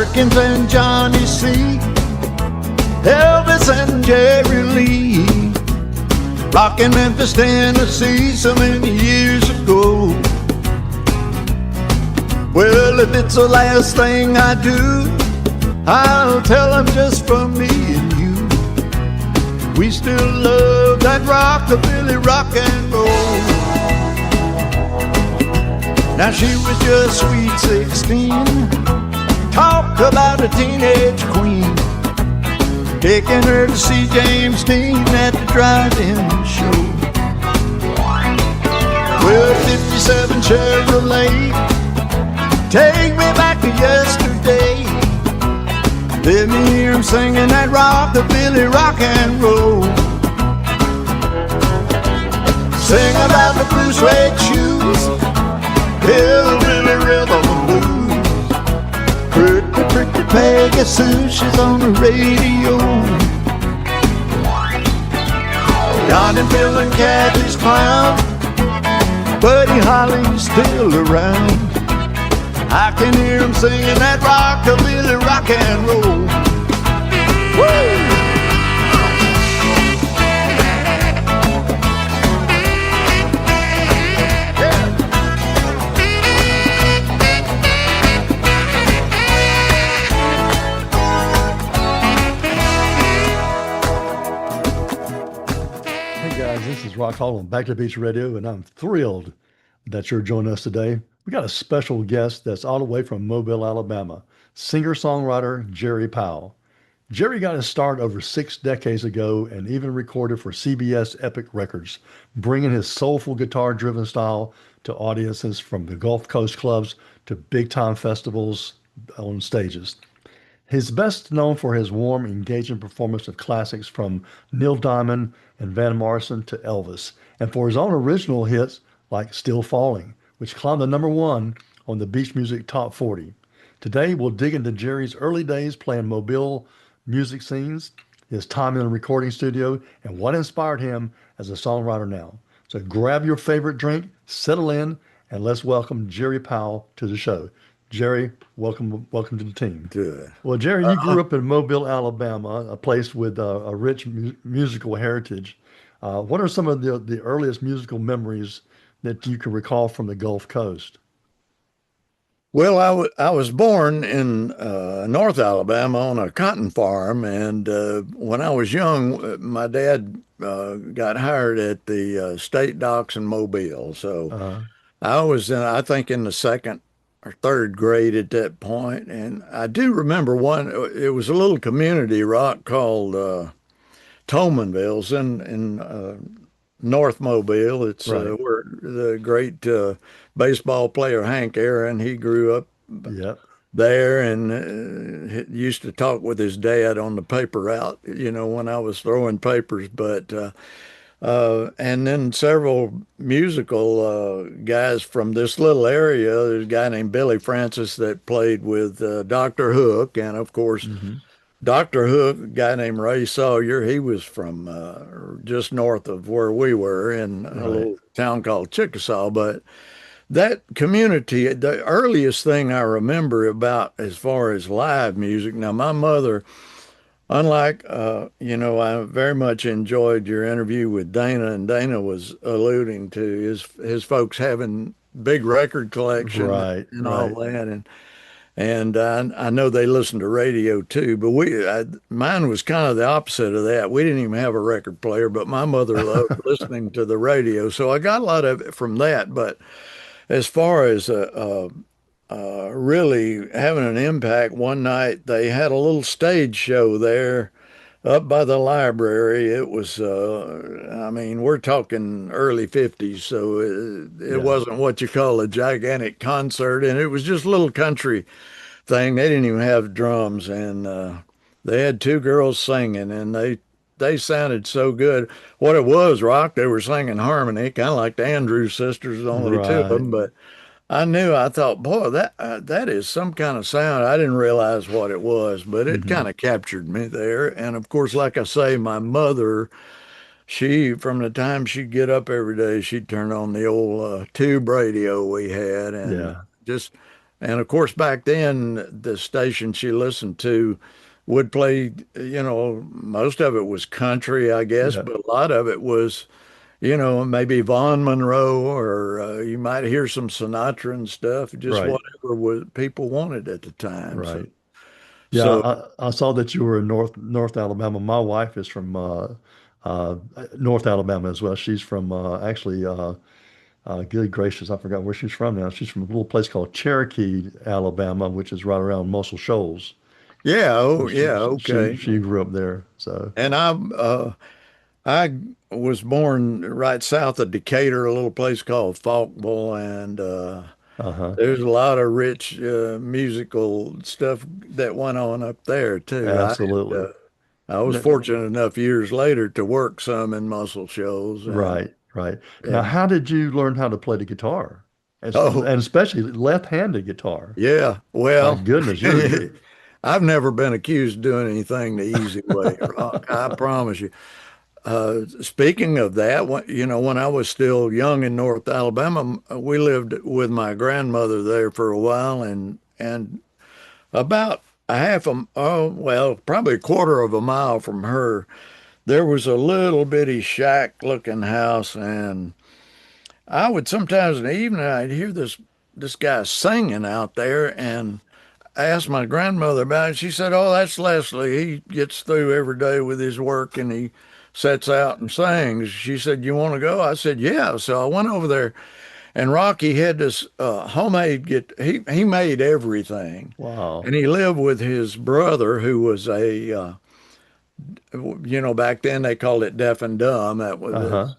Perkins and Johnny C, Elvis and Jerry Lee, rockin' Memphis, Tennessee so many years ago. Well, if it's the last thing I do, I'll tell them just for me and you. We still love that rockabilly rock and roll. Now she was just sweet 16. Talk about a teenage queen. Taking her to see James Dean at the drive-in show. Well, 57 Chevrolet, take me back to yesterday. Let me hear him singing that rockabilly rock and roll. Sing about the blue suede shoes, hillbilly rhythm and blues. Pretty, pretty Peggy Sue, she's on the radio. Don and Bill and Kathy's clown, Buddy Holly's still around. I can hear him singing that rockabilly rock and roll. Woo! Hey guys, this is Rock Hall on Back to the Beach Radio, and I'm thrilled that you're joining us today. We got a special guest that's all the way from Mobile, Alabama, singer-songwriter Jerry Powell. Jerry got his start over 6 decades ago and even recorded for CBS Epic Records, bringing his soulful guitar-driven style to audiences from the Gulf Coast clubs to big-time festivals on stages. He's best known for his warm, engaging performance of classics from Neil Diamond and Van Morrison to Elvis, and for his own original hits like Still Falling, which climbed to #1 on the Beach Music Top 40. Today, we'll dig into Jerry's early days playing Mobile music scenes, his time in the recording studio, and what inspired him as a songwriter now. So grab your favorite drink, settle in, and let's welcome Jerry Powell to the show. Jerry, welcome to the team. Good. Well, Jerry, you grew up in Mobile, Alabama, a place with a rich musical heritage. What are some of the earliest musical memories that you can recall from the Gulf Coast? Well, I was born in North Alabama on a cotton farm, and when I was young, my dad got hired at the state docks in Mobile. So I was, I think, in the second or third grade at that point, and I do remember one. It was a little community rock called Tomanville. It's in North Mobile. It's Right. where the great baseball player Hank Aaron, he grew up Yep. there, and he used to talk with his dad on the paper route, when I was throwing papers. But and then several musical guys from this little area. There's a guy named Billy Francis that played with Dr. Hook, and of course, Dr. Hook, a guy named Ray Sawyer, he was from just north of where we were in a little town called Chickasaw. But that community, the earliest thing I remember about as far as live music, now my mother, unlike, I very much enjoyed your interview with Dana, and Dana was alluding to his folks having big record collection Right. and all that. And I know they listened to radio too, but mine was kind of the opposite of that. We didn't even have a record player, but my mother loved listening to the radio. So I got a lot of it from that. But as far as really having an impact, one night they had a little stage show there up by the library. It was, we're talking early 50s, so it wasn't what you call a gigantic concert, and it was just a little country thing. They didn't even have drums, and they had 2 girls singing, and they sounded so good. What it was, Rock, they were singing harmony, kind of like the Andrews sisters, only 2 of them, but I thought, boy, that is some kind of sound. I didn't realize what it was, but it kind of captured me there. And of course, like I say, my mother, from the time she'd get up every day, she'd turn on the old tube radio we had, and just And of course, back then, the station she listened to would play, most of it was country, I guess, Yeah. but a lot of it was, maybe Vaughn Monroe, or you might hear some Sinatra and stuff, just Right. whatever was people wanted at the time. So, Right. Yeah. so I saw that you were in North Alabama. My wife is from uh, North Alabama as well. She's from actually. Good gracious, I forgot where she's from now. She's from a little place called Cherokee, Alabama, which is right around Muscle Shoals. yeah, So oh, yeah, okay. she grew up there. So, And I was born right south of Decatur, a little place called Falkville, and uh-huh. there's a lot of rich musical stuff that went on up there too. Absolutely. I was N- fortunate enough years later to work some in Muscle Shoals, Right, right. Now, and how did you learn how to play the guitar? And oh especially left-handed guitar. yeah, My well, goodness, you're I've never been accused of doing anything the easy way, Rock. I promise you. Speaking of that, when I was still young in North Alabama, we lived with my grandmother there for a while, and about a half a, oh, well, probably a quarter of a mile from her, there was a little bitty shack looking house, and I would sometimes in the evening I'd hear this guy singing out there, and I asked my grandmother about it. She said, "Oh, that's Leslie. He gets through every day with his work and he sets out and sings." She said, "You want to go?" I said, "Yeah." So I went over there, and Rocky had this homemade get. He made everything, wow. and he lived with his brother, who was back then they called it deaf and dumb. That was a Uh-huh.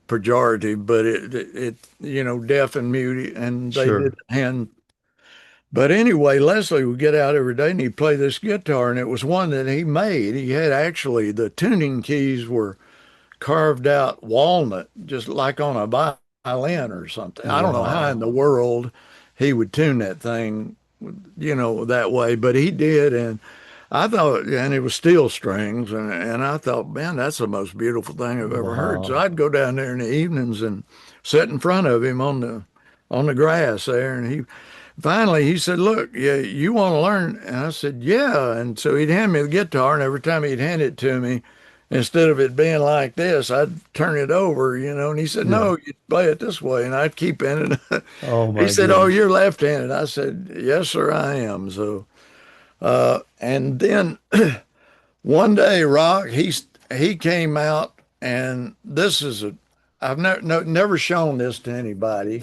pejorative, but deaf and mute, and they did Sure. hand. But anyway, Leslie would get out every day and he'd play this guitar, and it was one that he made. He had actually the tuning keys were carved out walnut, just like on a violin or something. I don't know how in Wow. the world he would tune that thing, that way, but he did. And I thought, and it was steel strings, and I thought, man, that's the most beautiful thing I've ever heard. So Wow. I'd go down there in the evenings and sit in front of him on the grass there, and finally, he said, "Look, yeah, you want to learn?" And I said, "Yeah." And so he'd hand me the guitar, and every time he'd hand it to me, instead of it being like this, I'd turn it over, And he said, Yeah. "No, you play it this way." And I'd keep in it. Oh He my said, "Oh, goodness. you're left-handed." I said, "Yes, sir, I am." So, and then one day, Rock, he came out, and this is I've never shown this to anybody.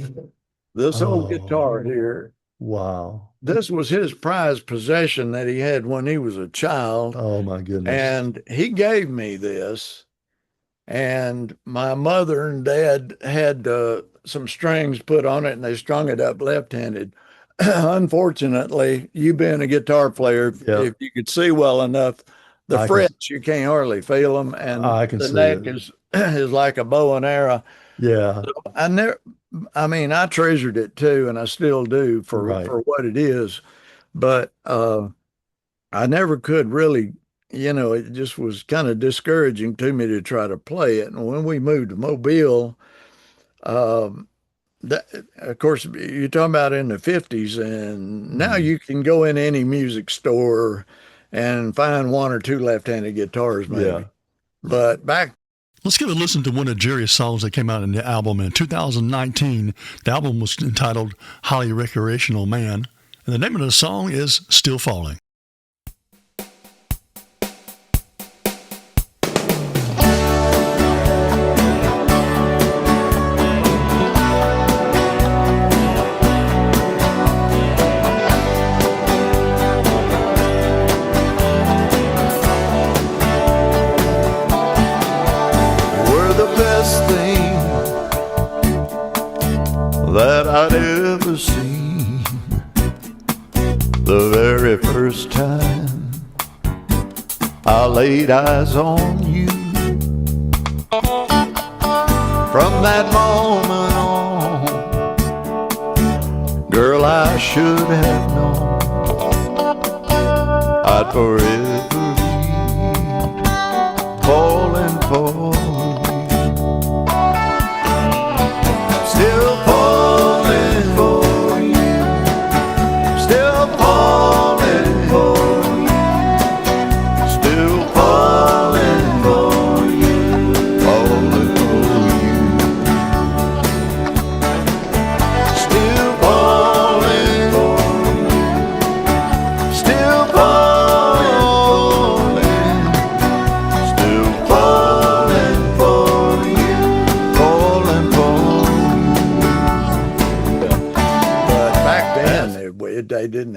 This old Oh, guitar here. wow. This was his prized possession that he had when he was a child. Oh my goodness. And he gave me this. And my mother and dad had some strings put on it and they strung it up left-handed. Unfortunately, you being a guitar player, if Yep. you could see well enough, the I can frets, you can't hardly feel them. And I can the see neck it. is like a bow and arrow. Yeah. I never, I mean, I treasured it too, and I still do Right. for what it is. But I never could really, it just was kind of discouraging to me to try to play it. And when we moved to Mobile, um, that, of course, you're talking about in the 50s, and now Mhm. you can go in any music store and find one or two left-handed guitars, maybe. Yeah. But back Let's give a listen to one of Jerry's songs that came out in the album in 2019. The album was entitled Highly Recreational Man, and the name of the song is Still Falling. Were the best thing that I'd ever seen. The very first time I laid eyes on you. From that moment on, girl, I should have known I'd forever be falling for you. Still falling for you.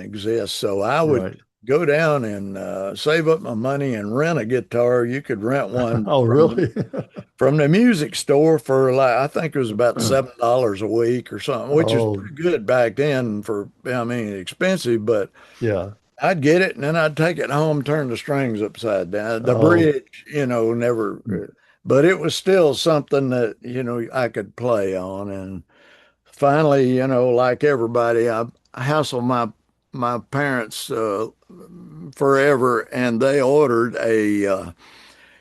exist. So I would Right. go down and save up my money and rent a guitar. You could rent one Oh, really? from the music store for like I think it was about $7 a week or something, which was Oh, pretty good back then for I mean expensive, but yeah. I'd get it and then I'd take it home, turn the strings upside down. The Oh, bridge, never, but it was still something that, I could play on. And finally, like everybody, I hassled my parents forever, and they ordered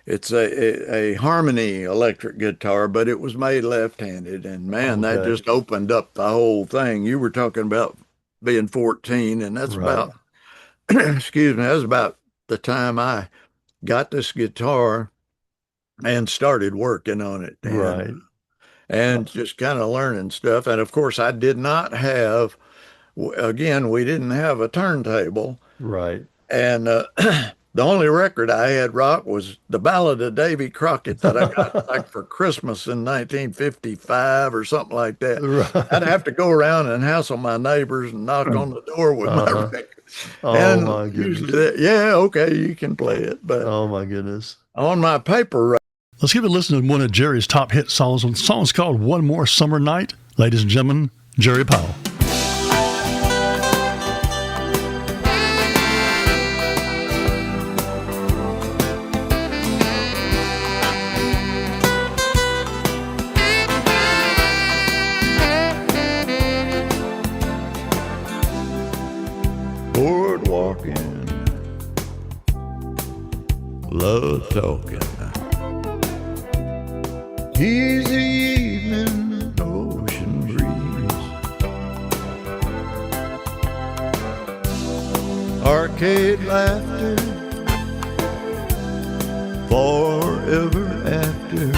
it's a Harmony electric guitar, but it was made left-handed, and man, that okay. just opened up the whole thing. You were talking about being 14, and that's Right. about, excuse me, that's about the time I got this guitar and started working on it, and Right. and Uh, just kind of learning stuff. And of course, I did not have, again, we didn't have a turntable. right. And the only record I had rock was the Ballad of Davy Crockett that I got like for Christmas in 1955 or something like that. I'd Right. have to go around and hassle my neighbors and knock on the door with my Uh-huh. record. Oh And my usually, goodness. yeah, okay, you can play it. But Oh my goodness. on my paper, Let's give a listen to one of Jerry's top hit songs. The song's called One More Summer Night. Ladies and gentlemen, Jerry Powell. boardwalking, love talking. Easy evening, ocean breeze. Arcade laughter, forever after.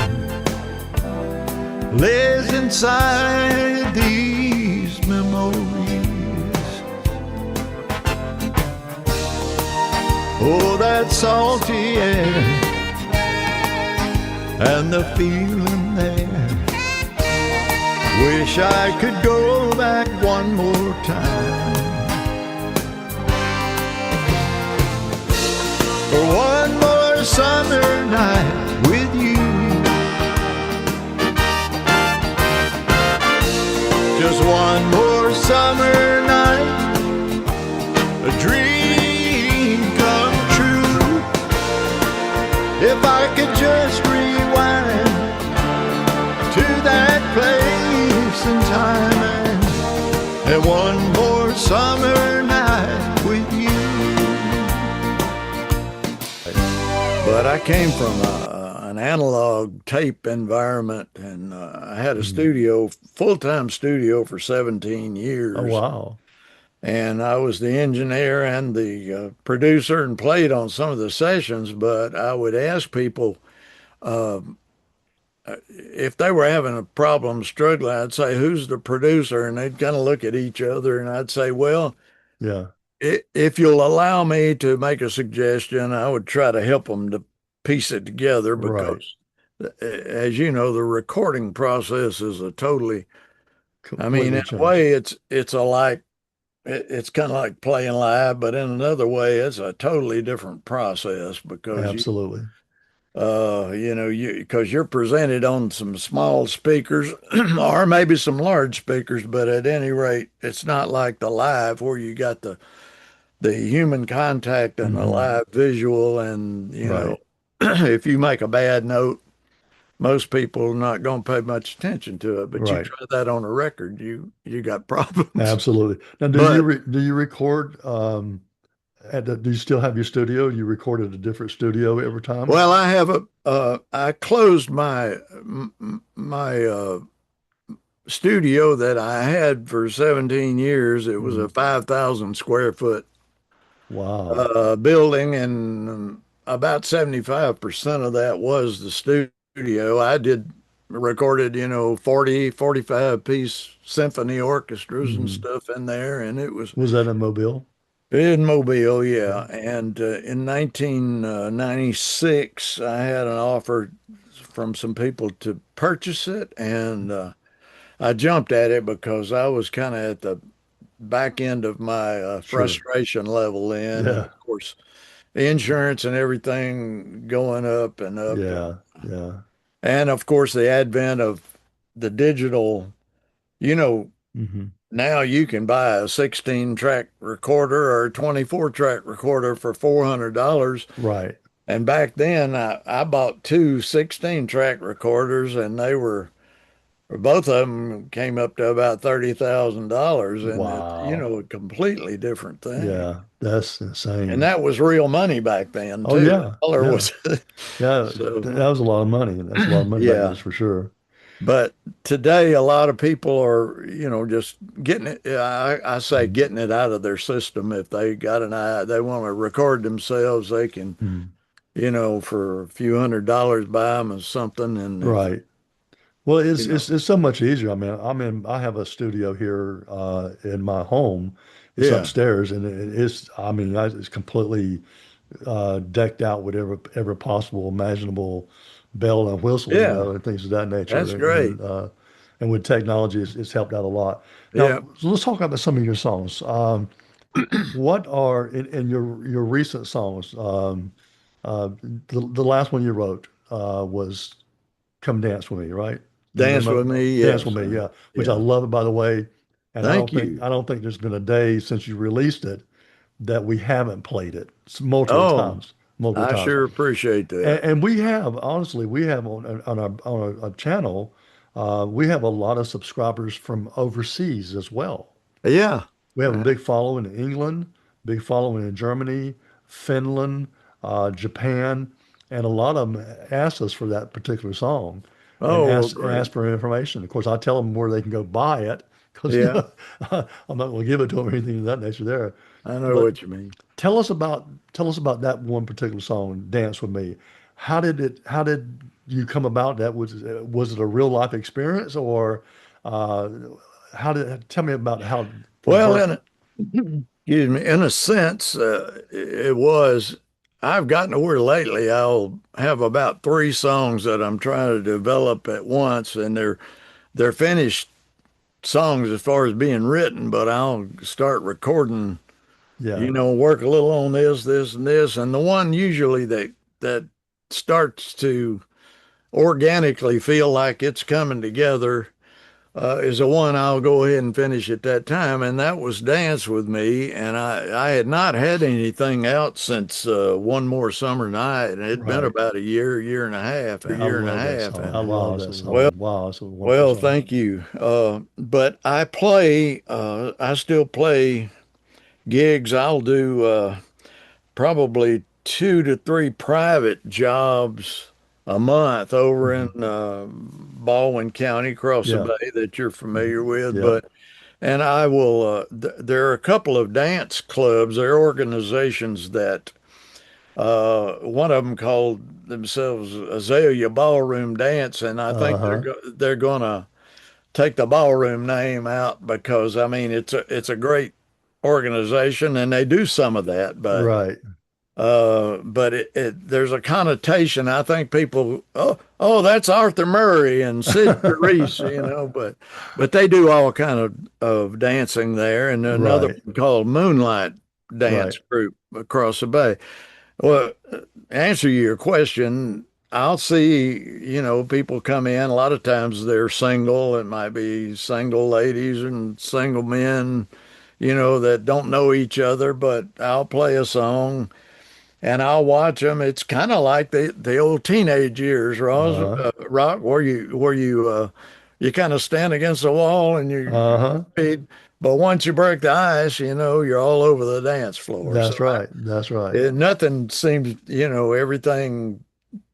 Lives inside these memories. Oh, that salty air and the feeling there. Wish I could go back one more time for one more summer night with you. Just one more summer night, a dream come true. If I could just rewind to that place and time, and one more summer night with you. But I came from an analog tape environment, and I had a studio, full-time studio for 17 Oh, years. wow. And I was the engineer and the producer and played on some of the sessions, but I would ask people if they were having a problem struggling, I'd say, "Who's the producer?" And they'd kind of look at each other, and I'd say, "Well, Yeah. if you'll allow me to make a suggestion, I would try to help them to piece it together Right. because, as you know, the recording process is a totally, I mean, in Completely a way, changed. it's a like it's kind of like playing live, but in another way, it's a totally different process because Absolutely. because you're presented on some small speakers or maybe some large speakers, but at any rate, it's not like the live where you got the human contact and the Hmm. live visual, and Right. if you make a bad note, most people are not going to pay much attention to it. But you Right. try that on a record, you got problems. Absolutely. Now, But do you record do you still have your studio? You record at a different studio every time? well, I closed my studio that I had for 17 years. It was a Mhm. 5,000 square foot Wow. building, and about 75% of that was the studio. I did recorded, 40, 45 piece symphony orchestras and Hmm. stuff in there, and it was Was that in Mobile? in Mobile, Yeah. yeah. And in 1996, I had an offer from some people to purchase it, and I jumped at it because I was kind of at the back end of my Sure. frustration level in, and Yeah. of course, insurance and everything going up and up, Yeah. Yeah. and of course, the advent of the digital. You know, Hmm. now you can buy a 16 track recorder or a 24 track recorder for $400. Right. And back then, I bought two 16 track recorders, and they were both of them came up to about $30,000, and Wow. a completely different thing. Yeah. That's And insane. that was real money back then Oh too. yeah. A dollar Yeah. was Yeah. so That was a lot of money. That's a lot of money back then, yeah. that's for sure. But today, a lot of people are, just getting it. I say Mhm. getting it out of their system. If they got an eye, they want to record themselves, they can, Mhm. for a few $100 buy them or something. And if, Right. Well, you know, it's so much easier. I have a studio here in my home. It's yeah, upstairs, and it's it's completely decked out with every possible imaginable bell and whistle, yeah, and things of that nature. that's great. And with technology, it's helped out a lot. Yeah. Now, so let's talk about some of your songs. What are in your recent songs? Uh, the last one you wrote was "Come Dance with Me," right? The name Dance of with me. "Dance with Yes. Me," yeah, which I Yeah. love it, by the way. And Thank you. I don't think there's been a day since you released it that we haven't played it. It's multiple Oh, times, multiple I times. sure appreciate that. And we have, honestly, we have on a channel, we have a lot of subscribers from overseas as well. Yeah. We have a big following in England, big following in Germany, Finland, Japan, and a lot of them ask us for that particular song and Oh, well, great. ask for information. Of course, I tell them where they can go buy it because Yeah. I'm not going to give it to them or anything of that nature there. I know But what you mean. tell us about that one particular song, "Dance with Me." How did you come about that? Was it a real life experience, or uh, how did tell me about how it Well, worked? excuse me, in a sense, it was. I've gotten to where lately I'll have about three songs that I'm trying to develop at once, and they're finished songs as far as being written, but I'll start recording, Yeah. work a little on this, and this, and the one usually that starts to organically feel like it's coming together is the one I'll go ahead and finish at that time, and that was Dance with Me. And I had not had anything out since One More Summer Night, and it'd been Right. about a I year and a love that half. song. And I love that song. Wow, it's a wonderful song. thank you. But I still play gigs. I'll do probably 2 to 3 private jobs a month over Hmm. in Baldwin County, across the Yeah. bay that you're Hmm. familiar with. Yep. And I will, there are a couple of dance clubs, there are organizations that, one of them called themselves Azalea Ballroom Dance, and I think Uh-huh. they're going to take the ballroom name out because, I mean, it's a great organization and they do some of that, Right. but there's a connotation. I think people, oh, that's Arthur Murray and Sid Reese, but they do all kind of dancing there, and another Right. one called Moonlight Dance Right. Group across the bay. Well, answer your question. I'll see, people come in. A lot of times they're single. It might be single ladies and single men, that don't know each other, but I'll play a song and I'll watch them. It's kind of like the old teenage years, Uh-huh. Rock, where you kind of stand against the wall and Uh-huh. but once you break the ice, you're all over the dance floor. So That's right. That's right. nothing seems, everything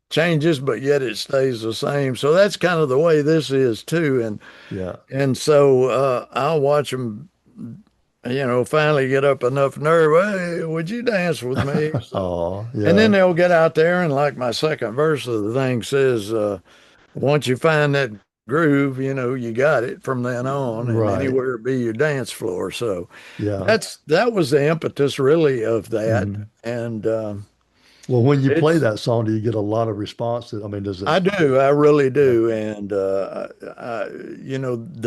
changes, but yet it stays the same. So that's kind of the way this is too. Yeah. And so I'll watch them, finally get up enough nerve. Hey, would you dance with me? So. Oh, And then yeah. they'll get out there, and like my second verse of the thing says, once you find that groove, you got it from then on, and Right. anywhere be your dance floor. So Yeah. that was the impetus really of that. Hmm. And Well, when you play It's that song, do you get a lot of response? I mean, does it? I do, I really Yeah. do, and the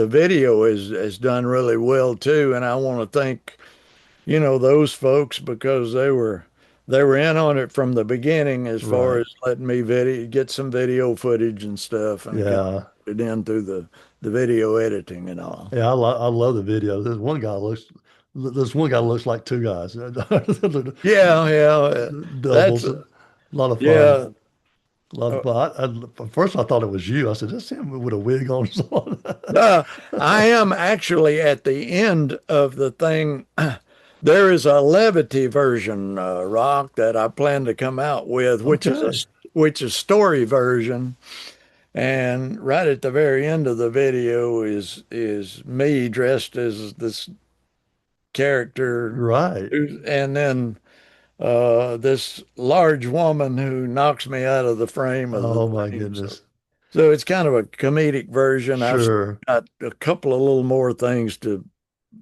video is done really well too, and I want to thank those folks because they were in on it from the beginning as far Right. as letting me video get some video footage and stuff and kind of Yeah. put it in through the video editing and all. Yeah. I love the video. There's one guy looks like two guys. Yeah, yeah, that's Doubles. A lot of fun. yeah. A lot of Uh, fun. At first, I thought it was you. I said, "That's him with a wig on." uh, I am actually at the end of the thing. There is a levity version, rock that I plan to come out with, Okay. which is story version. And right at the very end of the video is me dressed as this character, Right. and then this large woman who knocks me out of the frame of the Oh my thing. So, goodness. so it's kind of a comedic version. I've still Sure. got a couple of little more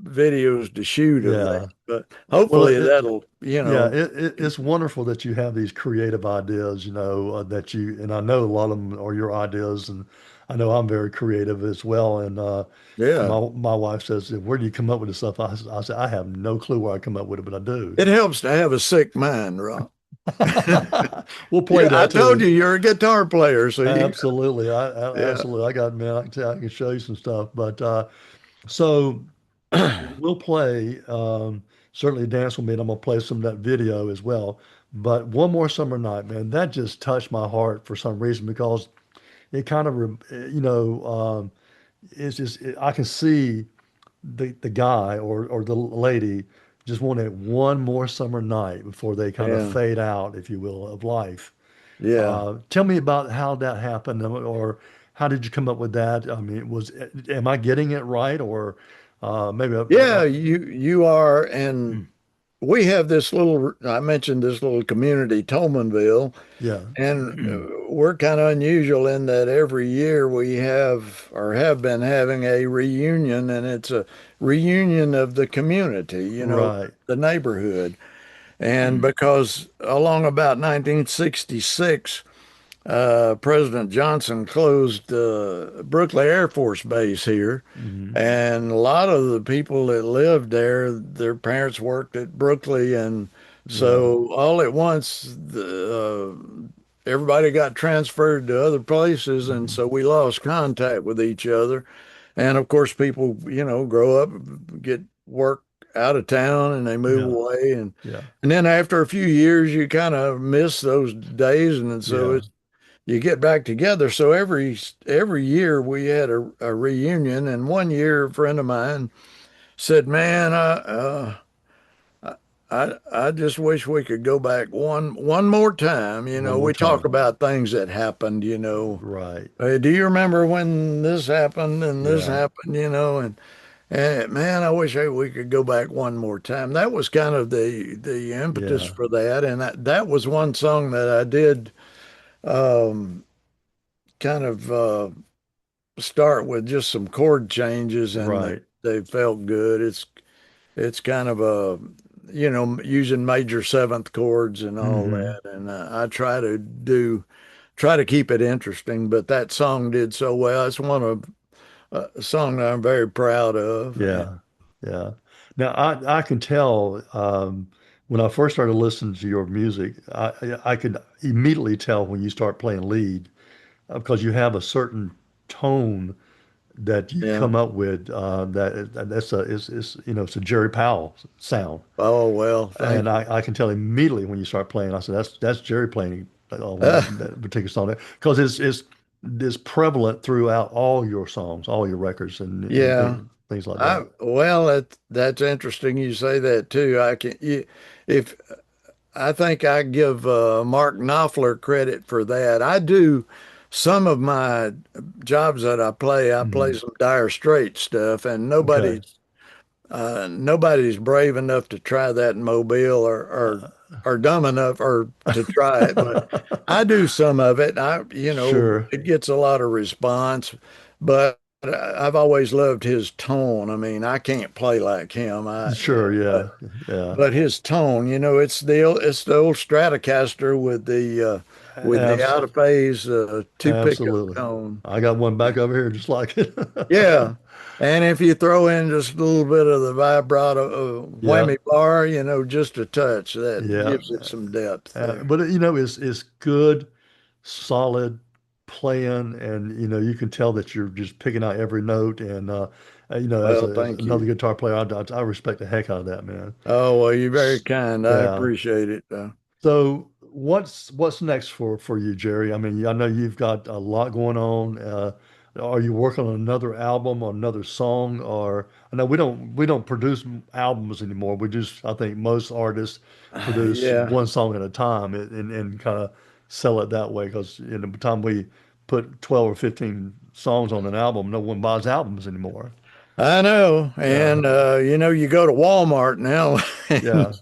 videos to shoot of that, Yeah. but Well, hopefully that'll, yeah, it's wonderful that you have these creative ideas, that and I know a lot of them are your ideas, and I know I'm very creative as well. And yeah. my wife says, "Where do you come up with this stuff?" I said, "I have no clue where I come up with it, but I do." It helps to have a sick mind, Rob. We'll play Yeah, I that told too. you you're a guitar player, so Absolutely, yeah, absolutely. I got man, I can show you some stuff, but so. We'll play certainly dance with me, and I'm gonna play some of that video as well. But one more summer night, man, that just touched my heart for some reason because it kind of, it's just I can see the guy or the lady just wanted one more summer night before they kind of yeah, fade out, if you will, of life. yeah. Tell me about how that happened, or how did you come up with that? I mean, am I getting it right, or maybe Yeah, you are, and we have this little. I mentioned this little community, Tolmanville, yeah, and we're kind of unusual in that every year we have or have been having a reunion, and it's a reunion of the community, right, the neighborhood. And because along about 1966, President Johnson closed Brooklyn Air Force Base here. hmm And a lot of the people that lived there, their parents worked at Brooklyn. And yeah, so all at once, everybody got transferred to other places. And hmm so we lost contact with each other. And of course, people, grow up, get work out of town, and they move yeah, away. And yeah, and then after a few years, you kind of miss those days, and so yeah. you get back together. So every year we had a reunion, and one year a friend of mine said, "Man, I just wish we could go back one more time." One more We talk time, about things that happened. right? Hey, do you remember when this happened and this Yeah, happened? And man, I wish we could go back one more time. That was kind of the impetus yeah, for that, and that was one song that I did um, kind of start with just some chord changes, and they, right. they felt good. It's kind of using major seventh chords and all hmm that, and I try to keep it interesting. But that song did so well. It's one of a song that I'm very proud of. And Yeah, yeah. Now I can tell when I first started listening to your music, I could immediately tell when you start playing lead because you have a certain tone that you yeah, come up with that's it's a Jerry Powell sound, oh well, and thank you. I can tell immediately when you start playing. I said that's Jerry playing on Uh, that particular song because it's prevalent throughout all your songs, all your records, and yeah. things like that. Well, that's interesting. You say that too. If I think I give Mark Knopfler credit for that. I do some of my jobs that I play Mhm. some Dire Straits stuff, and Okay. nobody's brave enough to try that in Mobile or dumb enough or to try it. But I do some of it. Sure. It gets a lot of response, but I've always loved his tone. I mean, I can't play like him. Sure, yeah, yeah, But his tone, it's the old Stratocaster with the abs out of phase two pickup absolutely. tone. I got one back over here just like it. Yeah. And if you throw in just a little bit of the vibrato Yeah, whammy bar, just a touch, that yeah. gives it some depth there. But it's good, solid playing, and you can tell that you're just picking out every note. And as, Well, as thank another you. guitar player, I respect the heck out of that, man. Oh, well, you're very S- kind. I Yeah. appreciate it. So what's next for you, Jerry? I mean, I know you've got a lot going on. Are you working on another album or another song? Or I know we don't produce albums anymore. We just I think most artists produce Yeah. one song at a time and kind of sell it that way because by the time we put 12 or 15 songs on an album, no one buys albums anymore. I know. Yeah, And you go to Walmart now and yeah,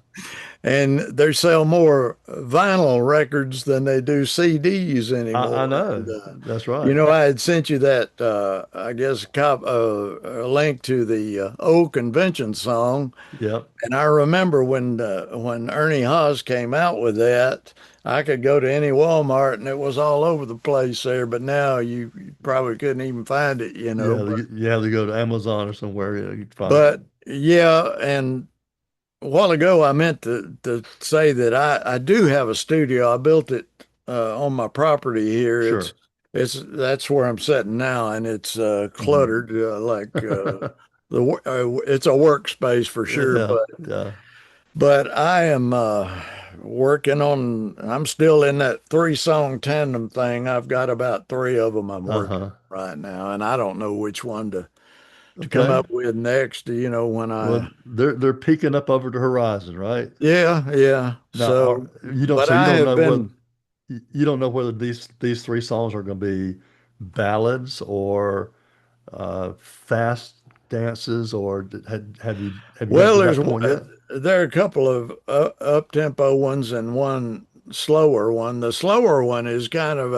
they sell more vinyl records than they do CDs I anymore. And know. That's right. I had sent you that I guess a link to the old convention song. Yep. And I remember when Ernie Haas came out with that, I could go to any Walmart and it was all over the place there. But now you probably couldn't even find it, Yeah, But you have to go to Amazon or somewhere. Yeah, you can find it. but yeah, and a while ago I meant to say that I do have a studio. I built it on my property here. Sure. It's that's where I'm sitting now, and it's Hmm. cluttered it's a workspace for sure, Yeah, but. yeah. I am working on, I'm still in that three-song tandem thing. I've got about three of them I'm working Uh-huh. on right now, and I don't know which one to come Okay. up with next, when Well, they're peeking up over the horizon, right? yeah, yeah. Now, So, but so you I don't have know whether been, you don't know whether these three songs are going to be ballads or fast dances, or have you gotten well, to that point yet? there are a couple of up-tempo ones and one slower one. The slower one is kind of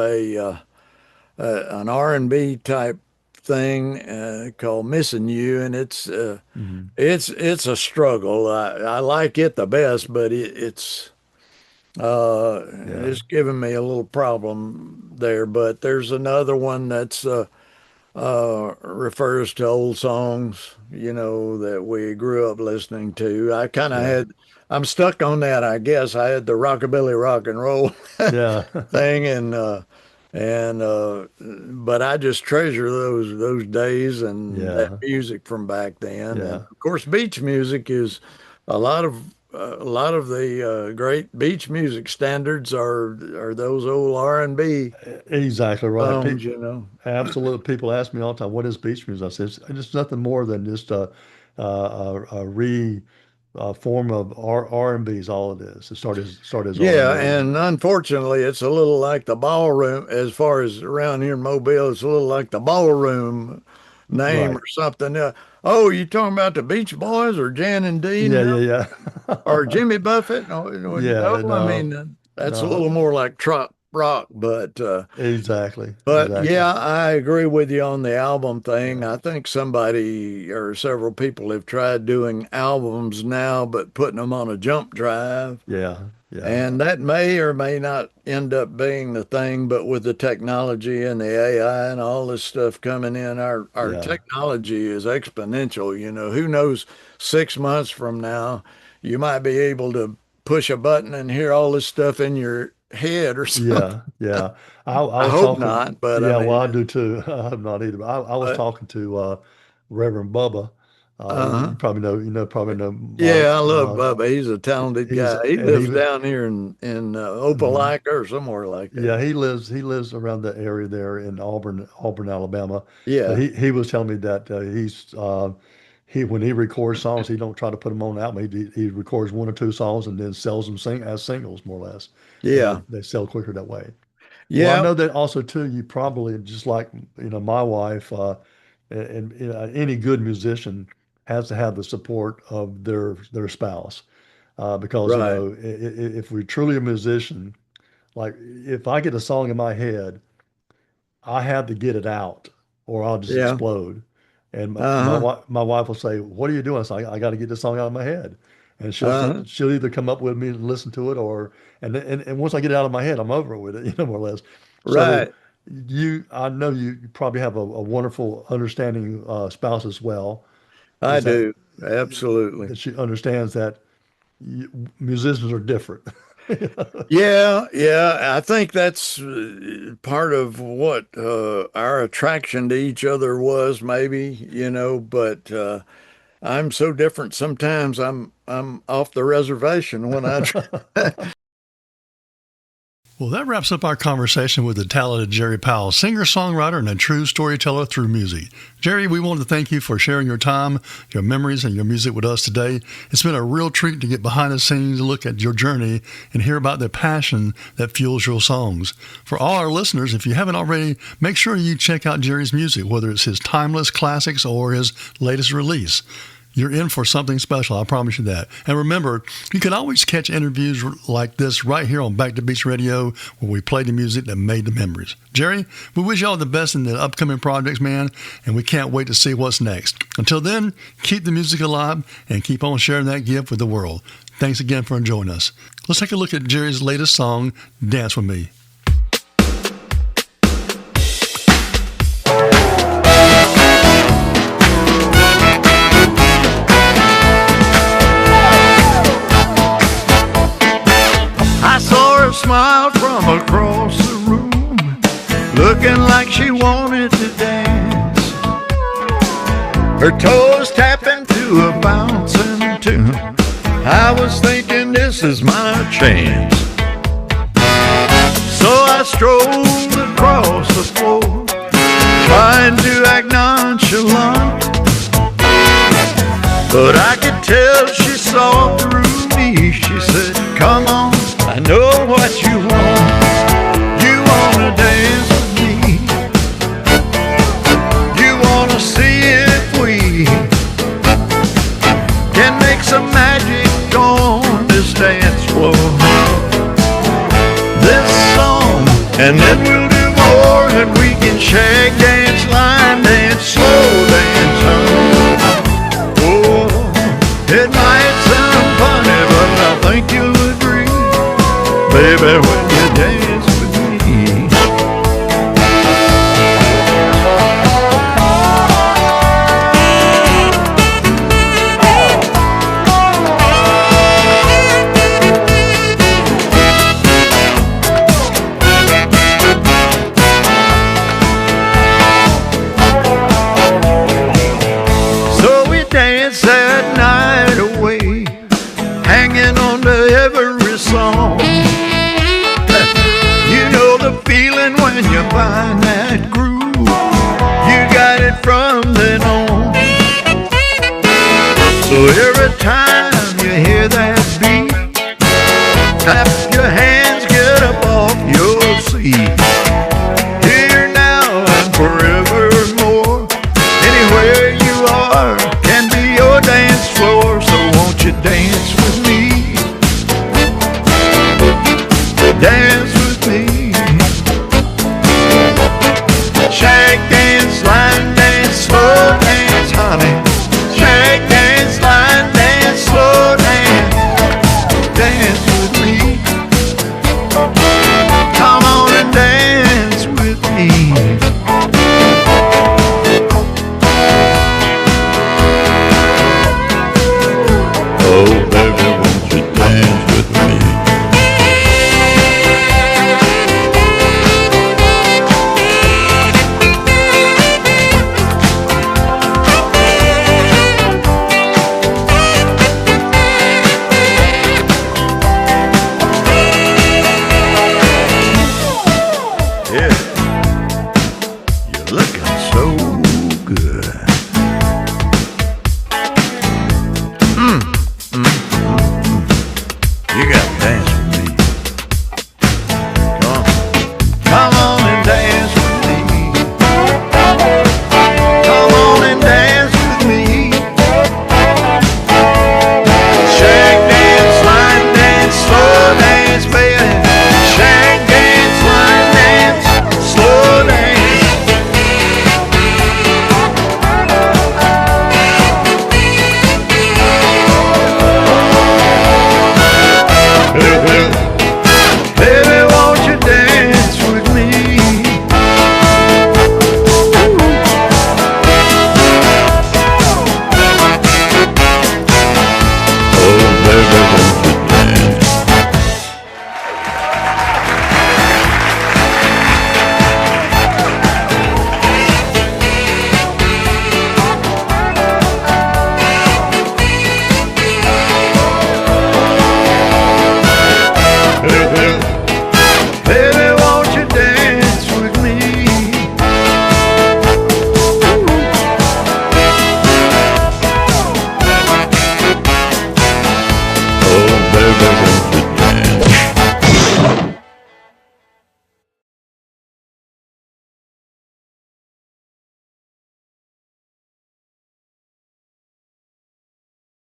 an R&B type thing called Missing You, and Hmm. it's a struggle. I like it the best, but Yeah, it's giving me a little problem there. But there's another one that's refers to old songs, that we grew up listening to. yeah, I'm stuck on that, I guess. I had the rockabilly rock and roll yeah, thing but I just treasure those days and that yeah, music from back then. And yeah. of course, beach music is a lot of the great beach music standards are those old R&B Exactly right. songs. Absolutely. People ask me all the time, what is beach music? I said, it's nothing more than just a re form of R&B is all it is. It started as Yeah, R&B. and unfortunately, it's a little like the ballroom, as far as around here in Mobile, it's a little like the ballroom name Right. or something. Oh, you talking about the Beach Boys or Jan and Dean Yeah, now? yeah, Or yeah. Jimmy Buffett? No, no, Yeah, no, I no, mean, that's a no. little more like trop rock, Exactly. but Exactly. yeah, I agree with you on the album thing. Yeah. I think somebody or several people have tried doing albums now, but putting them on a jump drive. Yeah. Yeah. And that may or may not end up being the thing, but with the technology and the AI and all this stuff coming in, our Yeah. technology is exponential. Who knows, 6 months from now, you might be able to push a button and hear all this stuff in your head or something. Yeah, yeah. I I was hope talking. not, but I Yeah, well, mean, I do too. I'm not either. But I was but talking to Reverend Bubba. uh-huh. You probably know. Probably know my. Yeah, I love Bubba. He's a talented He's guy. He and lives he. down here in Mhm. Opelika or somewhere like that. Yeah, he lives around the area there in Auburn, Alabama. But Yeah. he was telling me that he when he records songs, he don't try to put them on an album. He records one or two songs and then sells them as singles, more or less, and Yeah. they sell quicker that way. Well, I Yeah. know that also too. You probably just like my wife, and any good musician has to have the support of their spouse, because Right. if we're truly a musician, like if I get a song in my head, I have to get it out. or I'll just Yeah. explode. And Uh-huh. my wife will say, "What are you doing?" So I got to get this song out of my head, and Uh-huh. she'll either come up with me and listen to it, or and once I get it out of my head, I'm over with it, more or less. So Right. I know you probably have a wonderful, understanding spouse as well. I Is that do. Absolutely. that she understands that musicians are different. Yeah, yeah. I think that's part of what our attraction to each other was, maybe, but I'm so different sometimes I'm off the reservation when I Well, that wraps up our conversation with the talented Jerry Powell, singer, songwriter, and a true storyteller through music. Jerry, we want to thank you for sharing your time, your memories, and your music with us today. It's been a real treat to get behind the scenes, look at your journey, and hear about the passion that fuels your songs. For all our listeners, if you haven't already, make sure you check out Jerry's music, whether it's his timeless classics or his latest release. You're in for something special, I promise you that. And remember, you can always catch interviews like this right here on Back to Beach Radio, where we play the music that made the memories. Jerry, we wish you all the best in the upcoming projects, man, and we can't wait to see what's next. Until then, keep the music alive and keep on sharing that gift with the world. Thanks again for joining us. Let's take a look at Jerry's latest song, Dance With Me. I saw her smile from across the room, looking like she wanted to dance. Her toes tapping to a bouncing tune. I was thinking, this is my chance. So I strolled across the floor, trying to act nonchalant, but I could tell she saw through me. She said, come on, I know what you want. You wanna dance with me. You wanna see if we can make some magic on this dance floor. This song, and then we'll do more, and we can shake, dance, line dance, slow dance, oh, it might sound funny, but I think you'll agree, baby, when you dance with me. So we danced that night away, hanging on to every song. You know the feeling when you find that groove. You got it from then on. So every time you hear that beat, clap your hands, get up off your seat.